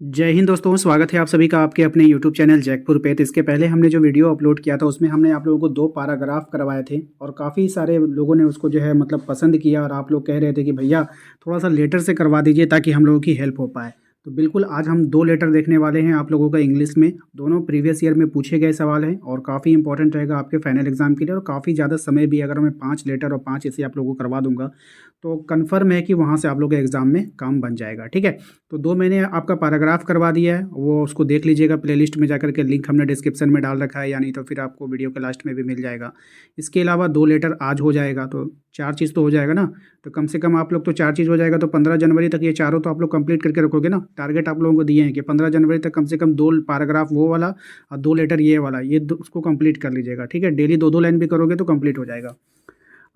जय हिंद दोस्तों, स्वागत है आप सभी का आपके अपने YouTube चैनल जैकपुर पे। तो इसके पहले हमने जो वीडियो अपलोड किया था उसमें हमने आप लोगों को 2 पैराग्राफ करवाए थे और काफ़ी सारे लोगों ने उसको जो है मतलब पसंद किया और आप लोग कह रहे थे कि भैया थोड़ा-सा लेटर से करवा दीजिए ताकि हम लोगों की हेल्प हो पाए। तो बिल्कुल आज हम 2 लेटर देखने वाले हैं आप लोगों का इंग्लिश में। दोनों प्रीवियस ईयर में पूछे गए सवाल हैं और काफ़ी इंपॉर्टेंट रहेगा आपके फाइनल एग्ज़ाम के लिए और काफ़ी ज़्यादा समय भी अगर मैं 5 लेटर और 5 ऐसे आप लोगों को करवा दूँगा, तो कन्फर्म है कि वहाँ से आप लोगों के एग्ज़ाम में काम बन जाएगा, ठीक है? तो 2 मैंने आपका पैराग्राफ करवा दिया है, वो उसको देख लीजिएगा प्लेलिस्ट में जाकर के, लिंक हमने डिस्क्रिप्शन में डाल रखा है या नहीं तो फिर आपको वीडियो के लास्ट में भी मिल जाएगा। इसके अलावा 2 लेटर आज हो जाएगा तो 4 चीज़ तो हो जाएगा ना, तो कम से कम आप लोग तो 4 चीज़ हो जाएगा तो 15 जनवरी तक ये चारों तो आप लोग कंप्लीट करके रखोगे ना। टारगेट आप लोगों को दिए हैं कि 15 जनवरी तक कम से कम 2 पैराग्राफ वो वाला और 2 लेटर ये वाला, ये दो उसको कंप्लीट कर लीजिएगा, ठीक है? डेली 2-2 लाइन भी करोगे तो कंप्लीट हो जाएगा।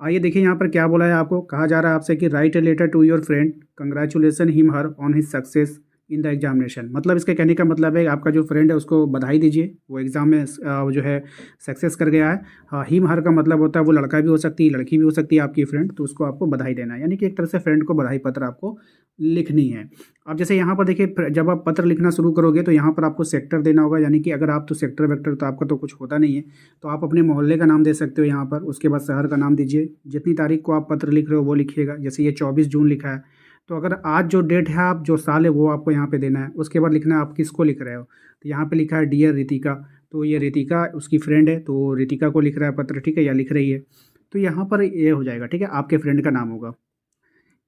आइए देखिए यहाँ पर क्या बोला है आपको, कहा जा रहा है आपसे कि write a letter to your friend, congratulation him her on his success in the examination. मतलब इसके कहने का मतलब है आपका जो फ्रेंड है उसको बधाई दीजिए, वो एग्ज़ाम में जो है सक्सेस कर गया है। हाँ, हिम हर का मतलब होता है वो लड़का भी हो सकती है, लड़की भी हो सकती है आपकी फ्रेंड, तो उसको आपको बधाई देना है, यानी कि एक तरह से फ्रेंड को बधाई पत्र आपको लिखनी है। अब जैसे यहाँ पर देखिए जब आप पत्र लिखना शुरू करोगे तो यहाँ पर आपको सेक्टर देना होगा, यानी कि अगर आप तो सेक्टर वेक्टर तो आपका तो कुछ होता नहीं है, तो आप अपने मोहल्ले का नाम दे सकते हो यहाँ पर। उसके बाद शहर का नाम दीजिए, जितनी तारीख को आप पत्र लिख रहे हो वो लिखिएगा। जैसे ये 24 जून लिखा है, तो अगर आज जो डेट है आप जो साल है वो आपको यहाँ पे देना है। उसके बाद लिखना है आप किसको लिख रहे हो, तो यहाँ पे लिखा है डियर रितिका, तो ये रितिका उसकी फ्रेंड है तो रितिका को लिख रहा है पत्र, ठीक है, या लिख रही है, तो यहाँ पर ये हो जाएगा, ठीक है, आपके फ्रेंड का नाम होगा।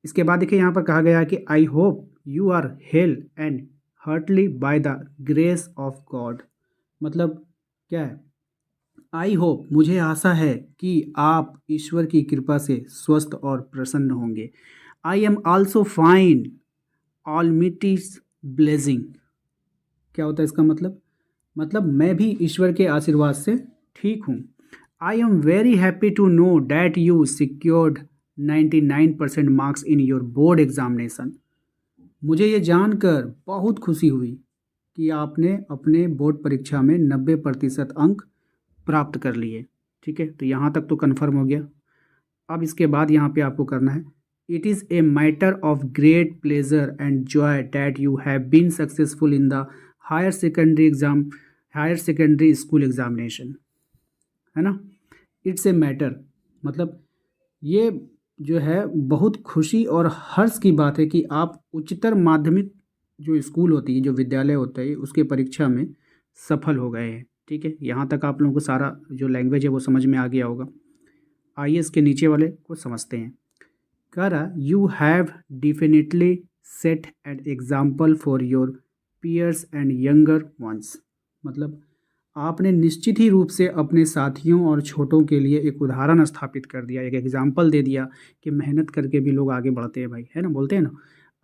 इसके बाद देखिए यहाँ पर कहा गया है कि I hope you are held and heartily by the grace of God. मतलब क्या है, आई होप मुझे आशा है कि आप ईश्वर की कृपा से स्वस्थ और प्रसन्न होंगे। I am also fine almighty's blessing. क्या होता है इसका मतलब मैं भी ईश्वर के आशीर्वाद से ठीक हूँ। I am very happy to know that you secured 99% marks in your board examination. मुझे ये जानकर बहुत खुशी हुई कि आपने अपने बोर्ड परीक्षा में 90% अंक प्राप्त कर लिए, ठीक है, तो यहाँ तक तो कन्फर्म हो गया। अब इसके बाद यहाँ पे आपको करना है, it is a matter of great pleasure and joy that you have been successful in the higher secondary school examination, है ना। इट्स ए मैटर मतलब ये जो है बहुत खुशी और हर्ष की बात है कि आप उच्चतर माध्यमिक जो स्कूल होती है, जो विद्यालय होता है, उसके परीक्षा में सफल हो गए हैं, ठीक है। यहाँ तक आप लोगों को सारा जो लैंग्वेज है वो समझ में आ गया होगा। आइए इसके नीचे वाले को समझते हैं। कह रहा you have definitely set an example for your peers and younger ones. मतलब आपने निश्चित ही रूप से अपने साथियों और छोटों के लिए एक उदाहरण स्थापित कर दिया, एक एग्जाम्पल दे दिया कि मेहनत करके भी लोग आगे बढ़ते हैं भाई, है ना, बोलते हैं ना।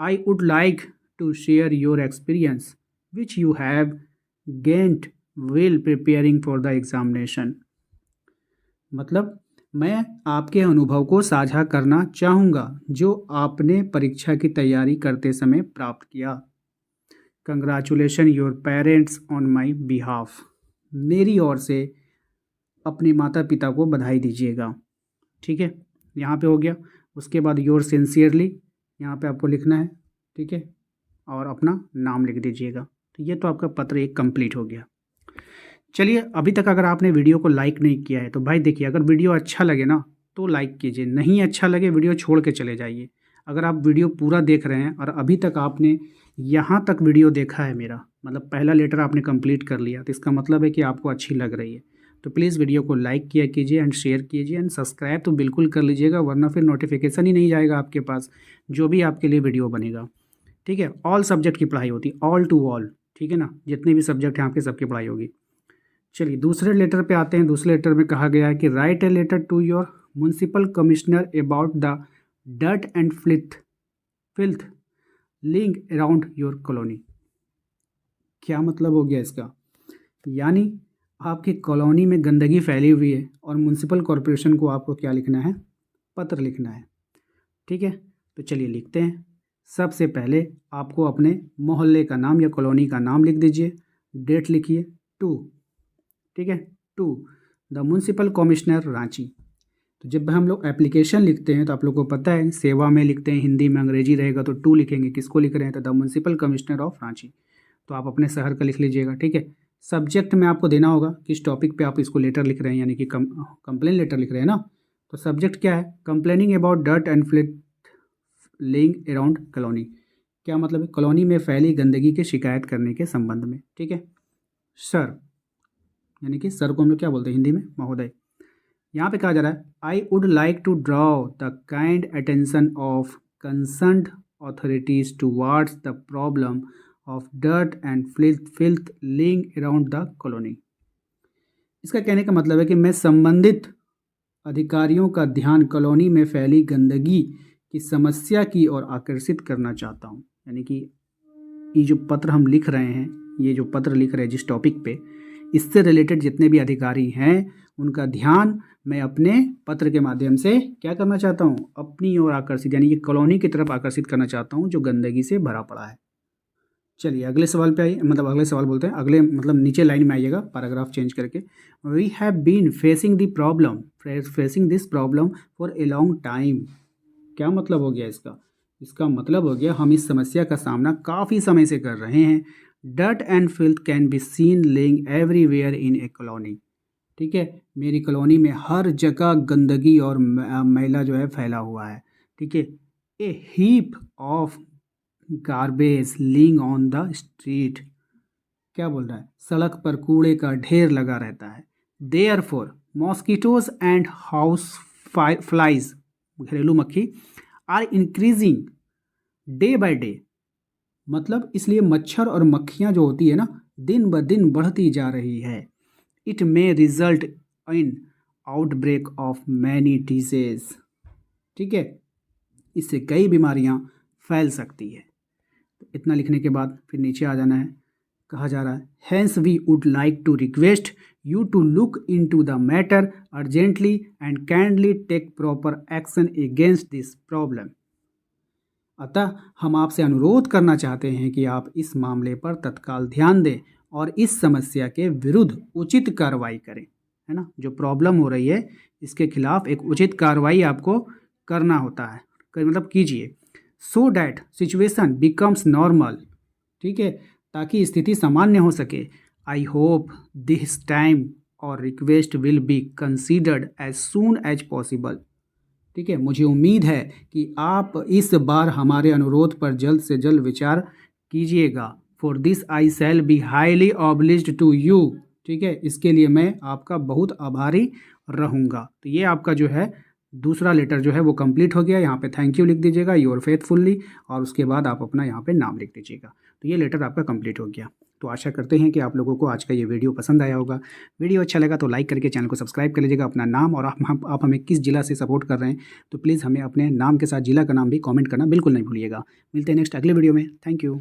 I would like to share your experience which you have gained while preparing for the examination. मतलब मैं आपके अनुभव को साझा करना चाहूँगा जो आपने परीक्षा की तैयारी करते समय प्राप्त किया। Congratulation your parents on my behalf. मेरी ओर से अपने माता पिता को बधाई दीजिएगा, ठीक है, यहाँ पे हो गया। उसके बाद योर सिंसियरली यहाँ पे आपको लिखना है, ठीक है, और अपना नाम लिख दीजिएगा। तो ये तो आपका पत्र एक कंप्लीट हो गया। चलिए, अभी तक अगर आपने वीडियो को लाइक नहीं किया है तो भाई देखिए, अगर वीडियो अच्छा लगे ना तो लाइक कीजिए, नहीं अच्छा लगे वीडियो छोड़ के चले जाइए। अगर आप वीडियो पूरा देख रहे हैं और अभी तक आपने यहाँ तक वीडियो देखा है मेरा, मतलब पहला लेटर आपने कंप्लीट कर लिया, तो इसका मतलब है कि आपको अच्छी लग रही है। तो प्लीज़ वीडियो को लाइक किया कीजिए एंड शेयर कीजिए एंड सब्सक्राइब तो बिल्कुल कर लीजिएगा, वरना फिर नोटिफिकेशन ही नहीं जाएगा आपके पास जो भी आपके लिए वीडियो बनेगा, ठीक है। ऑल सब्जेक्ट की पढ़ाई होती है, ऑल टू ऑल, ठीक है ना, जितने भी सब्जेक्ट हैं आपके सबकी पढ़ाई होगी। चलिए दूसरे लेटर पे आते हैं। दूसरे लेटर में कहा गया है कि write a letter to your municipal commissioner about the dirt and filth lying around your colony. क्या मतलब हो गया इसका, यानी आपकी कॉलोनी में गंदगी फैली हुई है और म्युनिसिपल कॉरपोरेशन को आपको क्या लिखना है, पत्र लिखना है, ठीक है। तो चलिए लिखते हैं। सबसे पहले आपको अपने मोहल्ले का नाम या कॉलोनी का नाम लिख दीजिए, डेट लिखिए 2, ठीक है, 2 द म्युनिसिपल कमिश्नर रांची। तो जब हम लोग एप्लीकेशन लिखते हैं तो आप लोग को पता है सेवा में लिखते हैं, हिंदी में, अंग्रेजी रहेगा तो 2 लिखेंगे, किसको लिख रहे हैं, तो the municipal commissioner of Ranchi. तो आप अपने शहर का लिख लीजिएगा, ठीक है। सब्जेक्ट में आपको देना होगा किस टॉपिक पे आप इसको लेटर लिख रहे हैं, यानी कि कंप्लेन लेटर लिख रहे हैं ना। तो सब्जेक्ट क्या है, complaining about dirt and fleet laying around colony. क्या मतलब है, कॉलोनी में फैली गंदगी की शिकायत करने के संबंध में, ठीक है। सर, यानी कि सर को हम लोग क्या बोलते हैं हिंदी में, महोदय। यहाँ पे कहा जा रहा है I would like to draw the kind attention of concerned authorities towards the problem of dirt and filth lying around the colony. इसका कहने का मतलब है कि मैं संबंधित अधिकारियों का ध्यान कॉलोनी में फैली गंदगी की समस्या की ओर आकर्षित करना चाहता हूँ। यानी कि ये जो पत्र हम लिख रहे हैं, ये जो पत्र लिख रहे हैं जिस टॉपिक पे, इससे रिलेटेड जितने भी अधिकारी हैं उनका ध्यान मैं अपने पत्र के माध्यम से क्या करना चाहता हूँ, अपनी ओर आकर्षित, यानी कि कॉलोनी की तरफ आकर्षित करना चाहता हूँ जो गंदगी से भरा पड़ा है। चलिए अगले सवाल पे आइए, मतलब अगले सवाल बोलते हैं, अगले मतलब नीचे लाइन में आइएगा पैराग्राफ चेंज करके। We have been facing this problem for a long time. क्या मतलब हो गया इसका, इसका मतलब हो गया हम इस समस्या का सामना काफ़ी समय से कर रहे हैं। Dirt and filth can be seen laying everywhere in A colony, ठीक है। मेरी कॉलोनी में हर जगह गंदगी और मैला जो है फैला हुआ है, ठीक है। A heap of garbage lying on the street, क्या बोल रहा है, सड़क पर कूड़े का ढेर लगा रहता है। Therefore mosquitoes and house flies, घरेलू मक्खी, are increasing day by day. मतलब इसलिए मच्छर और मक्खियाँ जो होती है ना, दिन ब दिन बढ़ती जा रही है। It may result in outbreak of many disease, ठीक है, इससे कई बीमारियां फैल सकती है। तो इतना लिखने के बाद फिर नीचे आ जाना है। कहा जा रहा है hence we would like to request you to look into the matter urgently and kindly take proper action against this problem. अतः हम आपसे अनुरोध करना चाहते हैं कि आप इस मामले पर तत्काल ध्यान दें और इस समस्या के विरुद्ध उचित कार्रवाई करें, है ना। जो प्रॉब्लम हो रही है इसके खिलाफ एक उचित कार्रवाई आपको करना होता है, मतलब कीजिए। So that situation becomes normal, ठीक है, ताकि स्थिति सामान्य हो सके। I hope this time our request will be considered as soon as possible, ठीक है। मुझे उम्मीद है कि आप इस बार हमारे अनुरोध पर जल्द से जल्द विचार कीजिएगा। For this I shall be highly obliged to you, ठीक है, इसके लिए मैं आपका बहुत आभारी रहूँगा। तो ये आपका जो है दूसरा लेटर जो है वो कंप्लीट हो गया। यहाँ पे थैंक यू लिख दीजिएगा, योर फेथफुल्ली, और उसके बाद आप अपना यहाँ पे नाम लिख दीजिएगा। तो ये लेटर आपका कंप्लीट हो गया। तो आशा करते हैं कि आप लोगों को आज का ये वीडियो पसंद आया होगा। वीडियो अच्छा लगा तो लाइक करके चैनल को सब्सक्राइब कर लीजिएगा। अपना नाम और आप हमें किस जिला से सपोर्ट कर रहे हैं तो प्लीज़ हमें अपने नाम के साथ जिला का नाम भी कमेंट करना बिल्कुल नहीं भूलिएगा। मिलते हैं नेक्स्ट अगले वीडियो में। Thank you.